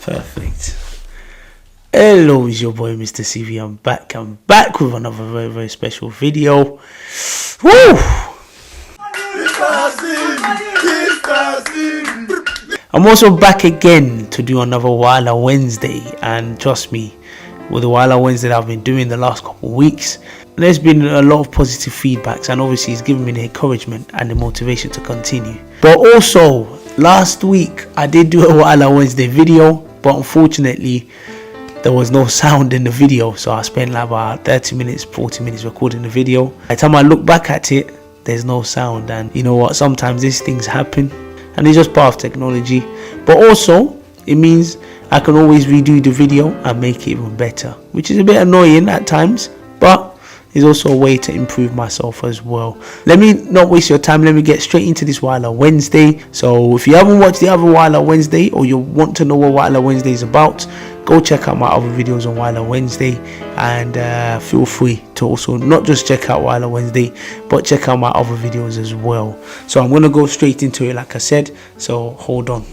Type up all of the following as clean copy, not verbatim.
Perfect. Hello, it's your boy Mr. CV. I'm back with another very, very special video. Woo! I'm also back again to do another Wala Wednesday, and trust me, with the Wala Wednesday that I've been doing the last couple of weeks, there's been a lot of positive feedbacks, and obviously it's given me the encouragement and the motivation to continue. But also, last week I did do a Wala Wednesday video, but unfortunately there was no sound in the video, so I spent like about 30 minutes, 40 minutes recording the video. By the time I look back at it, there's no sound, and you know what, sometimes these things happen, and it's just part of technology. But also, it means I can always redo the video and make it even better, which is a bit annoying at times, but it's also a way to improve myself as well. Let me not waste your time. Let me get straight into this Wala Wednesday. So if you haven't watched the other Wala Wednesday, or you want to know what Wala Wednesday is about, go check out my other videos on Wala Wednesday, and feel free to also not just check out Wala Wednesday, but check out my other videos as well. So I'm going to go straight into it like I said, so hold on.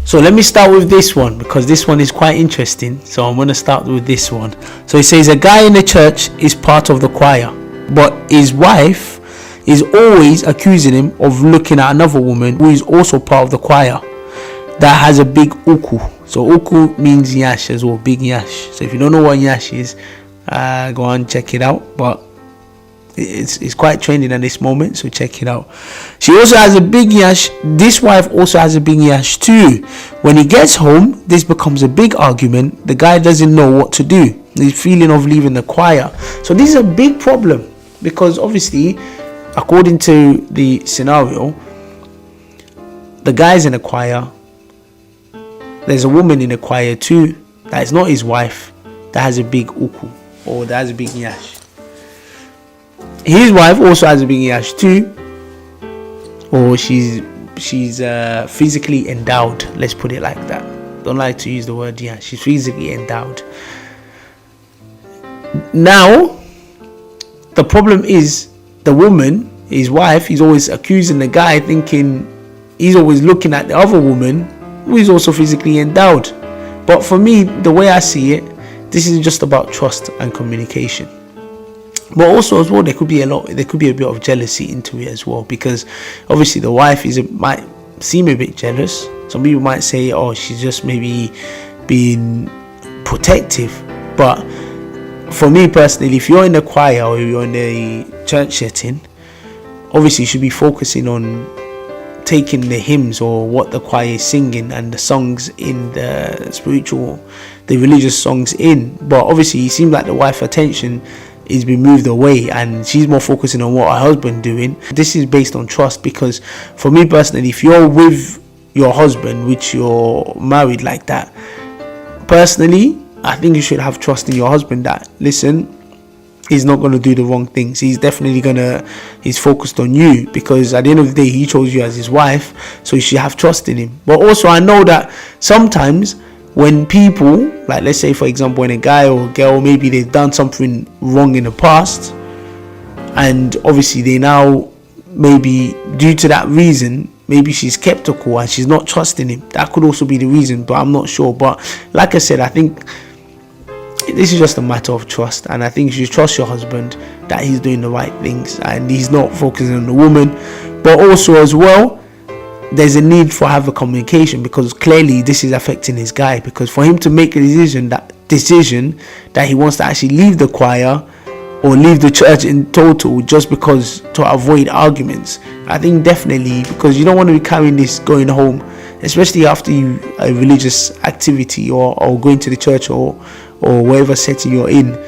So let me start with this one, because this one is quite interesting. So I'm going to start with this one. So it says, a guy in the church is part of the choir, but his wife is always accusing him of looking at another woman who is also part of the choir that has a big uku. So uku means yash as well, big yash. So if you don't know what yash is, go and check it out. But it's quite trending at this moment, so check it out. She also has a big yash. This wife also has a big yash too. When he gets home, this becomes a big argument. The guy doesn't know what to do. He's feeling of leaving the choir. So this is a big problem, because obviously, according to the scenario, the guy's in a choir. There's a woman in the choir too that is not his wife, that has a big uku, or that has a big yash. His wife also has a big yash too, or she's physically endowed. Let's put it like that. Don't like to use the word yash. She's physically endowed. Now, the problem is the woman, his wife, is always accusing the guy, thinking he's always looking at the other woman who is also physically endowed. But for me, the way I see it, this is just about trust and communication. But also as well, there could be a bit of jealousy into it as well, because obviously the wife might seem a bit jealous. Some people might say, oh, she's just maybe being protective. But for me personally, if you're in the choir or you're in a church setting, obviously you should be focusing on taking the hymns or what the choir is singing and the songs in the religious songs in. But obviously it seems like the wife's attention is being moved away, and she's more focusing on what her husband doing. This is based on trust, because for me personally, if you're with your husband, which you're married like that, personally I think you should have trust in your husband that, listen, he's not going to do the wrong things. He's focused on you, because at the end of the day he chose you as his wife, so you should have trust in him. But also I know that sometimes when people, like let's say for example, when a guy or a girl, maybe they've done something wrong in the past, and obviously they now, maybe due to that reason, maybe she's skeptical and she's not trusting him. That could also be the reason, but I'm not sure. But like I said, I think this is just a matter of trust, and I think you should trust your husband that he's doing the right things and he's not focusing on the woman. But also as well, there's a need for having communication, because clearly this is affecting his guy, because for him to make a decision that he wants to actually leave the choir or leave the church in total just because to avoid arguments, I think definitely, because you don't want to be carrying this going home, especially after a religious activity or going to the church or whatever setting you're in.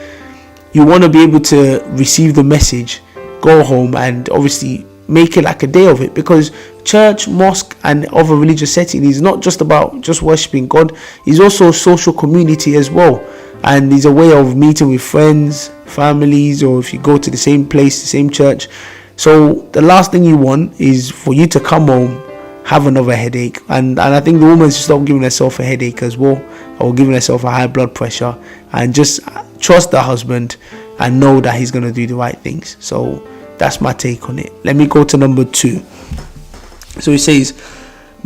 You want to be able to receive the message, go home, and obviously make it like a day of it, because church, mosque and other religious setting is not just about just worshiping God. It's also a social community as well, and it's a way of meeting with friends, families, or if you go to the same place, the same church. So the last thing you want is for you to come home, have another headache, and I think the woman should stop giving herself a headache as well, or giving herself a high blood pressure, and just trust the husband and know that he's going to do the right things. So that's my take on it. Let me go to number 2. So it says,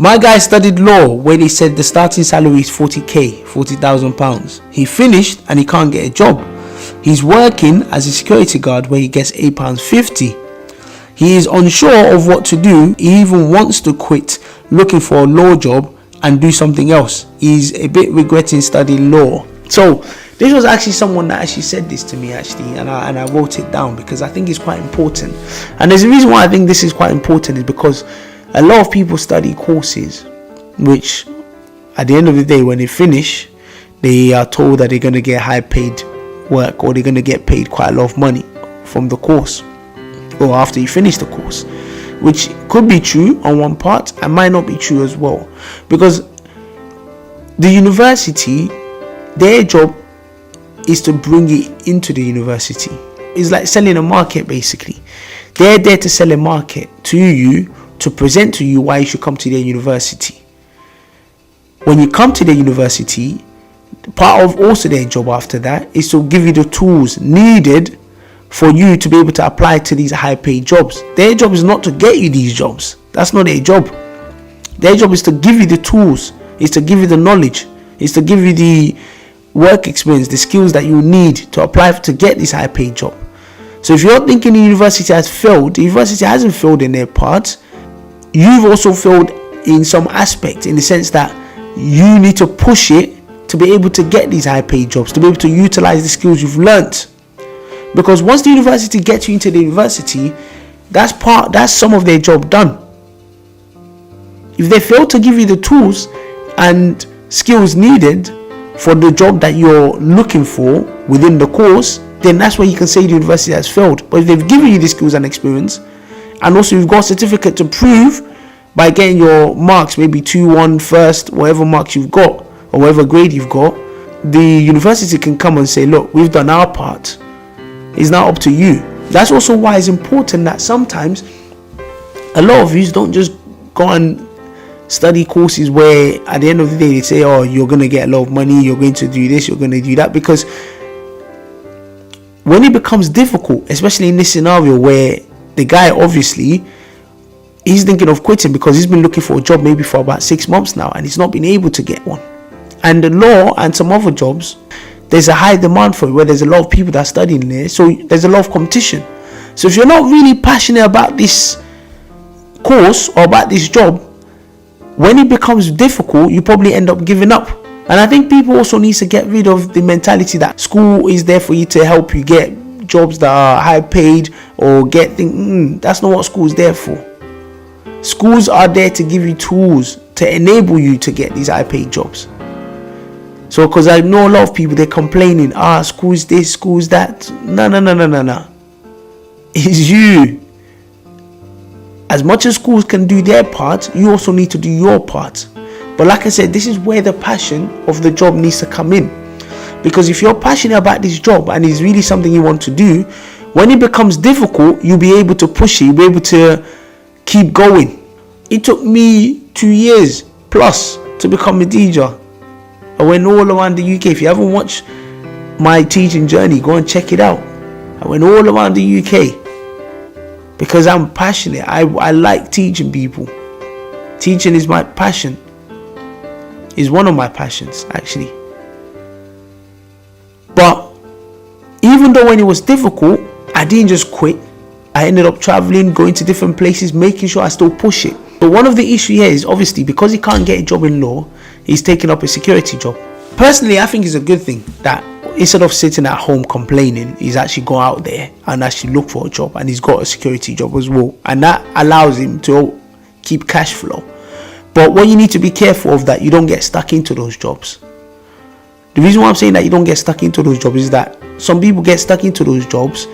My guy studied law where they said the starting salary is 40k, £40,000. He finished and he can't get a job. He's working as a security guard where he gets £8.50. He is unsure of what to do. He even wants to quit looking for a law job and do something else. He's a bit regretting studying law. So this was actually someone that actually said this to me and I wrote it down because I think it's quite important. And there's a reason why I think this is quite important is because a lot of people study courses which at the end of the day when they finish they are told that they're going to get high paid work or they're going to get paid quite a lot of money from the course or after you finish the course, which could be true on one part and might not be true as well, because the university, their job is to bring it into the university. It's like selling a market basically. They're there to sell a market to you, to present to you why you should come to their university. When you come to the university, part of also their job after that is to give you the tools needed for you to be able to apply to these high paid jobs. Their job is not to get you these jobs. That's not their job. Their job is to give you the tools, is to give you the knowledge, is to give you the work experience, the skills that you need to apply to get this high paid job. So if you're thinking the university has failed, the university hasn't failed in their part. You've also failed in some aspect, in the sense that you need to push it to be able to get these high paid jobs, to be able to utilize the skills you've learnt. Because once the university gets you into the university, that's some of their job done. If they fail to give you the tools and skills needed for the job that you're looking for within the course, then that's where you can say the university has failed. But if they've given you the skills and experience, and also you've got a certificate to prove by getting your marks, maybe 2-1 first, whatever marks you've got or whatever grade you've got, the university can come and say, look, we've done our part. It's now up to you. That's also why it's important that sometimes a lot of you don't just go and study courses where at the end of the day they say, oh, you're going to get a lot of money, you're going to do this, you're going to do that. Because when it becomes difficult, especially in this scenario where the guy obviously he's thinking of quitting because he's been looking for a job maybe for about 6 months now and he's not been able to get one. And the law and some other jobs, there's a high demand for it where there's a lot of people that are studying there, so there's a lot of competition. So if you're not really passionate about this course or about this job, when it becomes difficult, you probably end up giving up. And I think people also need to get rid of the mentality that school is there for you to help you get jobs that are high paid or get things. That's not what school is there for. Schools are there to give you tools to enable you to get these high paid jobs. So, because I know a lot of people, they're complaining, school's this, school's that. No. It's you. As much as schools can do their part, you also need to do your part. But like I said, this is where the passion of the job needs to come in. Because if you're passionate about this job and it's really something you want to do, when it becomes difficult, you'll be able to push it, you'll be able to keep going. It took me 2 years plus to become a teacher. I went all around the UK. If you haven't watched my teaching journey, go and check it out. I went all around the UK because I'm passionate. I like teaching people. Teaching is my passion. Is one of my passions, actually. But even though when it was difficult, I didn't just quit. I ended up traveling, going to different places, making sure I still push it. But one of the issues here is obviously because he can't get a job in law, he's taking up a security job. Personally, I think it's a good thing that instead of sitting at home complaining, he's actually gone out there and actually look for a job, and he's got a security job as well. And that allows him to keep cash flow. But what you need to be careful of that you don't get stuck into those jobs. The reason why I'm saying that you don't get stuck into those jobs is that some people get stuck into those jobs.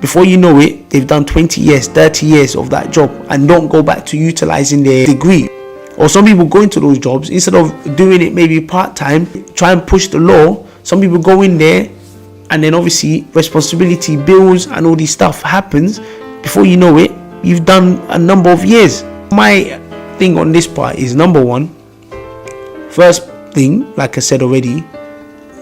Before you know it, they've done 20 years, 30 years of that job and don't go back to utilizing their degree. Or some people go into those jobs, instead of doing it maybe part-time, try and push the law. Some people go in there and then obviously responsibility, bills and all this stuff happens. Before you know it, you've done a number of years. My thing on this part is, number one, first thing, like I said already,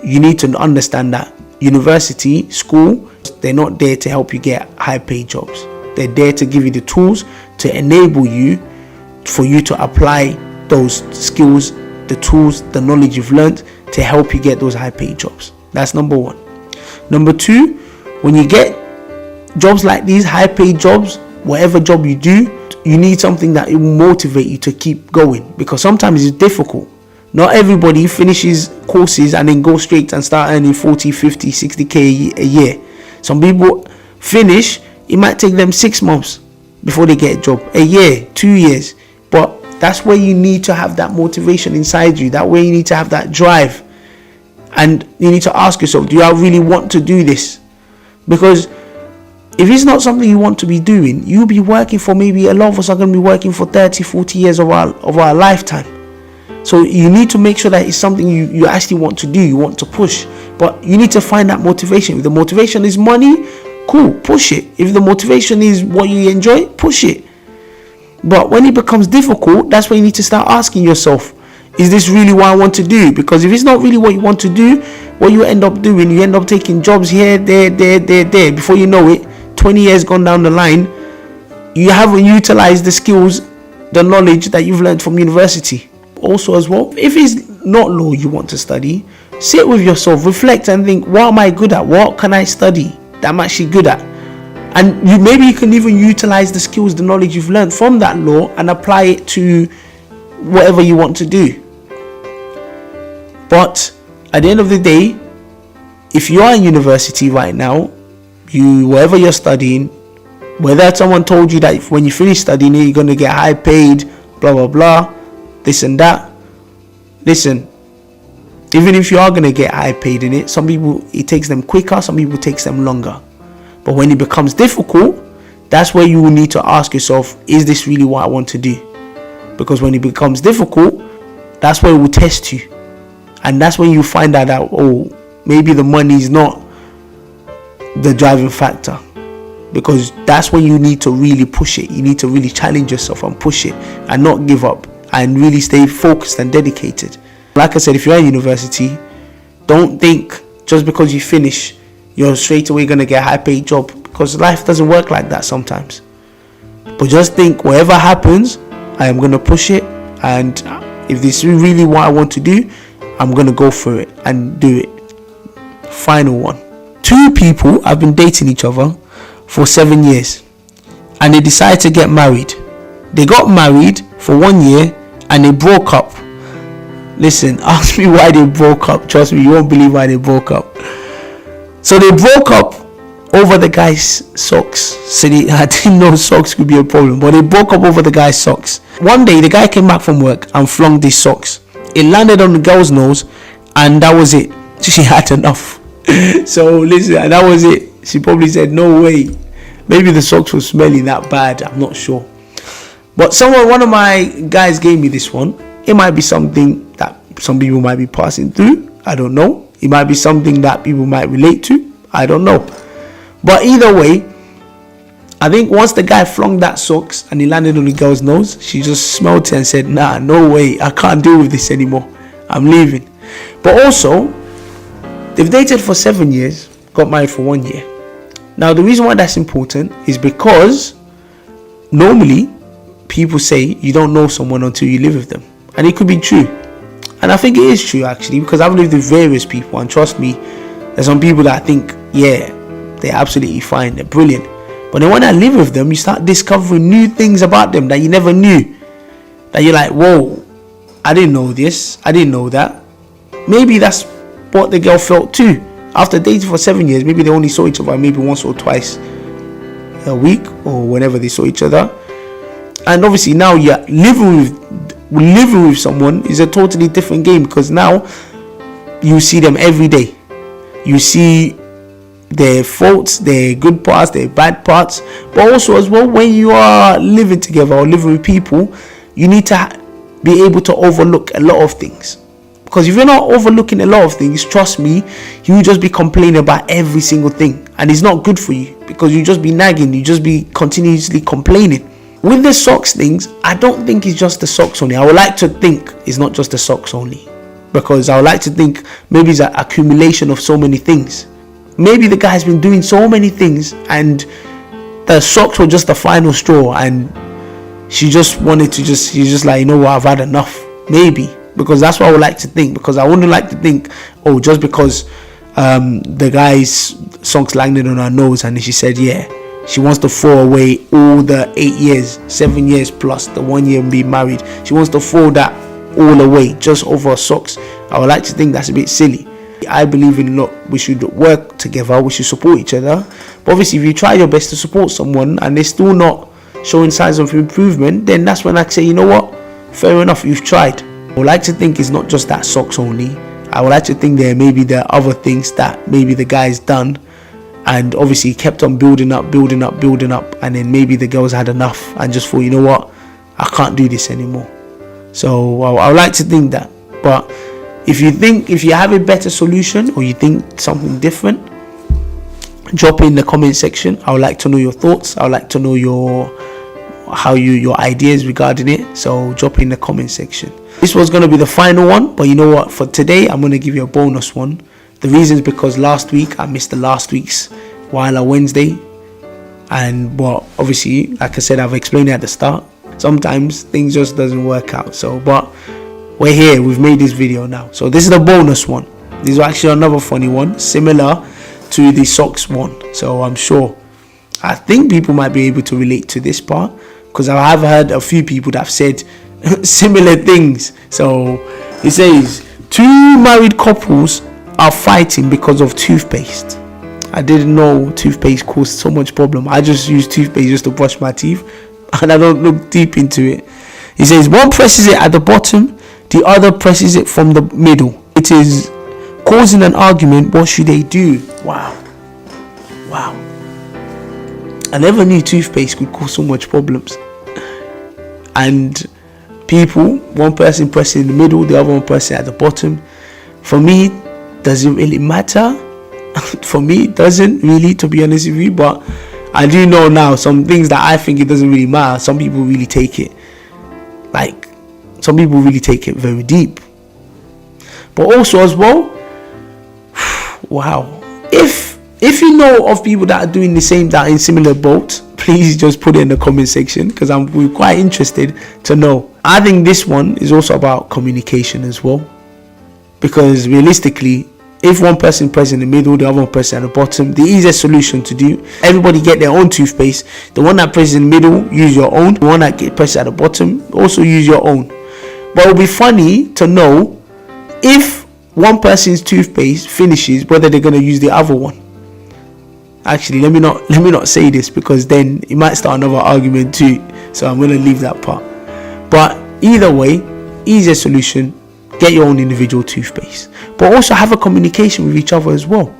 you need to understand that university, school, they're not there to help you get high paid jobs. They're there to give you the tools to enable you, for you to apply those skills, the tools, the knowledge you've learned to help you get those high paid jobs. That's number one. Number two, when you get jobs like these, high paid jobs, whatever job you do, you need something that will motivate you to keep going, because sometimes it's difficult. Not everybody finishes courses and then go straight and start earning 40, 50, 60k a year. Some people finish, it might take them 6 months before they get a job, a year, 2 years. But that's where you need to have that motivation inside you. That way you need to have that drive. And you need to ask yourself, do I really want to do this? Because if it's not something you want to be doing, you'll be working for, maybe a lot of us are going to be working for 30, 40 years of our lifetime. So you need to make sure that it's something you actually want to do, you want to push. But you need to find that motivation. If the motivation is money, cool, push it. If the motivation is what you enjoy, push it. But when it becomes difficult, that's when you need to start asking yourself, is this really what I want to do? Because if it's not really what you want to do, what you end up doing, you end up taking jobs here, there. Before you know it, 20 years gone down the line, you haven't utilized the skills, the knowledge that you've learned from university. Also as well, if it's not law you want to study, sit with yourself, reflect and think, what am I good at? What can I study that I'm actually good at? And maybe you can even utilize the skills, the knowledge you've learned from that law and apply it to whatever you want to do. But at the end of the day, if you are in university right now, whatever you're studying, whether someone told you that when you finish studying it, you're going to get high paid, blah, blah, blah, this and that. Listen, even if you are going to get high paid in it, some people, it takes them quicker, some people it takes them longer. But when it becomes difficult, that's where you will need to ask yourself, is this really what I want to do? Because when it becomes difficult, that's where it will test you. And that's when you find out that, oh, maybe the money is not the driving factor. Because that's when you need to really push it. You need to really challenge yourself and push it and not give up and really stay focused and dedicated. Like I said, if you're at university, don't think just because you finish, you're straight away going to get a high paid job, because life doesn't work like that sometimes. But just think, whatever happens, I am going to push it, and if this is really what I want to do, I'm going to go for it and do it. Final one. 2 people have been dating each other for 7 years and they decided to get married. They got married for 1 year and they broke up. Listen, ask me why they broke up. Trust me, you won't believe why they broke up. So they broke up over the guy's socks. So I didn't know socks could be a problem, but they broke up over the guy's socks. One day the guy came back from work and flung these socks. It landed on the girl's nose and that was it. She had enough. So listen, and that was it. She probably said, no way. Maybe the socks were smelling that bad, I'm not sure. But one of my guys gave me this one. It might be something that some people might be passing through, I don't know. It might be something that people might relate to, I don't know. But either way, I think once the guy flung that socks and he landed on the girl's nose, she just smelled it and said, nah, no way, I can't deal with this anymore, I'm leaving. But also, they've dated for 7 years, got married for 1 year. Now the reason why that's important is because normally people say you don't know someone until you live with them, and it could be true, and I think it is true actually, because I've lived with various people, and trust me, there's some people that I think, yeah, they're absolutely fine, they're brilliant, but then when I live with them, you start discovering new things about them that you never knew, that you're like, whoa, I didn't know this, I didn't know that. Maybe that's what the girl felt too. After dating for 7 years, maybe they only saw each other maybe once or twice a week or whenever they saw each other. And obviously now you're living with someone is a totally different game, because now you see them every day. You see their faults, their good parts, their bad parts. But also as well, when you are living together or living with people, you need to be able to overlook a lot of things. Because if you're not overlooking a lot of things, trust me, you will just be complaining about every single thing. And it's not good for you, because you just be nagging, you just be continuously complaining. With the socks things, I don't think it's just the socks only. I would like to think it's not just the socks only, because I would like to think maybe it's an accumulation of so many things. Maybe the guy's been doing so many things and the socks were just the final straw, and she just wanted to she's just like, you know what, I've had enough. Maybe, because that's what I would like to think, because I wouldn't like to think, oh, just because the guy's songs landed on her nose and she said yeah, she wants to throw away all the 8 years, 7 years plus the 1 year being married. She wants to throw that all away just over socks. I would like to think that's a bit silly. I believe in, look, we should work together, we should support each other. But obviously, if you try your best to support someone and they're still not showing signs of improvement, then that's when I say, you know what, fair enough, you've tried. I would like to think it's not just that socks only. I would like to think there are other things that maybe the guy's done, and obviously kept on building up, and then maybe the girls had enough and just thought, you know what, I can't do this anymore. So I would like to think that. But if you have a better solution, or you think something different, drop it in the comment section. I would like to know your thoughts. I would like to know your ideas regarding it. So drop it in the comment section. This was going to be the final one, but you know what, for today I'm going to give you a bonus one. The reason is because last week I missed the last week's Wala Wednesday, and well, obviously, like I said, I've explained it at the start, sometimes things just doesn't work out. So but we're here, we've made this video now, so this is the bonus one. This is actually another funny one, similar to the socks one. So I think people might be able to relate to this part, because I have heard a few people that have said similar things. So it says 2 married couples are fighting because of toothpaste. I didn't know toothpaste caused so much problem. I just use toothpaste just to brush my teeth, and I don't look deep into it. It says one presses it at the bottom, the other presses it from the middle. It is causing an argument. What should they do? Wow. I never knew toothpaste could cause so much problems. And people, one person pressing in the middle, the other one pressing at the bottom. For me, does it really matter? For me, it doesn't really, to be honest with you. But I do know now some things that I think it doesn't really matter. Some people really take it very deep. But also as well, wow, if you know of people that are doing the same, that are in similar boats, please just put it in the comment section, because we're quite interested to know. I think this one is also about communication as well, because realistically, if one person presses in the middle, the other one presses at the bottom, the easiest solution to do, everybody get their own toothpaste. The one that presses in the middle, use your own. The one that presses at the bottom, also use your own. But it will be funny to know if one person's toothpaste finishes, whether they're going to use the other one. Actually, let me not say this, because then it might start another argument too. So I'm going to leave that part. But either way, easiest solution, get your own individual toothpaste. But also have a communication with each other as well.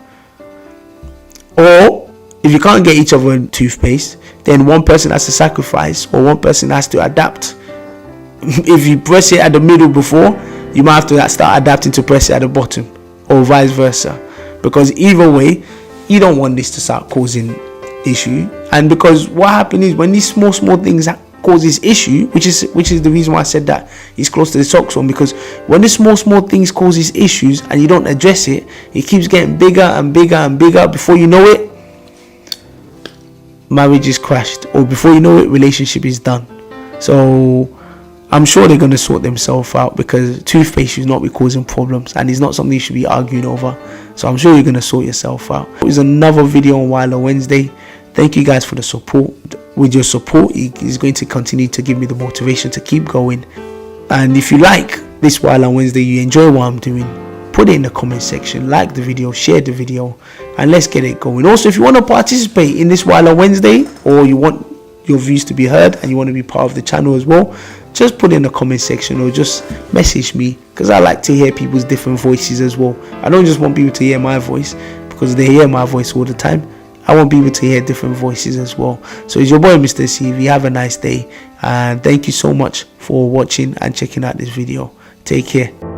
Or if you can't get each other toothpaste, then one person has to sacrifice, or one person has to adapt. If you press it at the middle before, you might have to start adapting to press it at the bottom, or vice versa. Because either way, you don't want this to start causing issue. And because what happens is, when these small things causes issue, which is the reason why I said that it's close to the socks one, because when the small things causes issues and you don't address it, it keeps getting bigger and bigger. Before you know it, marriage is crashed, or before you know it, relationship is done. So I'm sure they're going to sort themselves out, because toothpaste should not be causing problems, and it's not something you should be arguing over. So I'm sure you're going to sort yourself out. There's another video on Wala Wednesday. Thank you guys for the support. With your support, it is going to continue to give me the motivation to keep going. And if you like this Wala Wednesday, you enjoy what I'm doing, put it in the comment section, like the video, share the video, and let's get it going. Also, if you want to participate in this Wala Wednesday, or you want your views to be heard and you want to be part of the channel as well, just put it in the comment section, or just message me, because I like to hear people's different voices as well. I don't just want people to hear my voice, because they hear my voice all the time. I want people to hear different voices as well. So it's your boy Mr. CV. Have a nice day, and thank you so much for watching and checking out this video. Take care.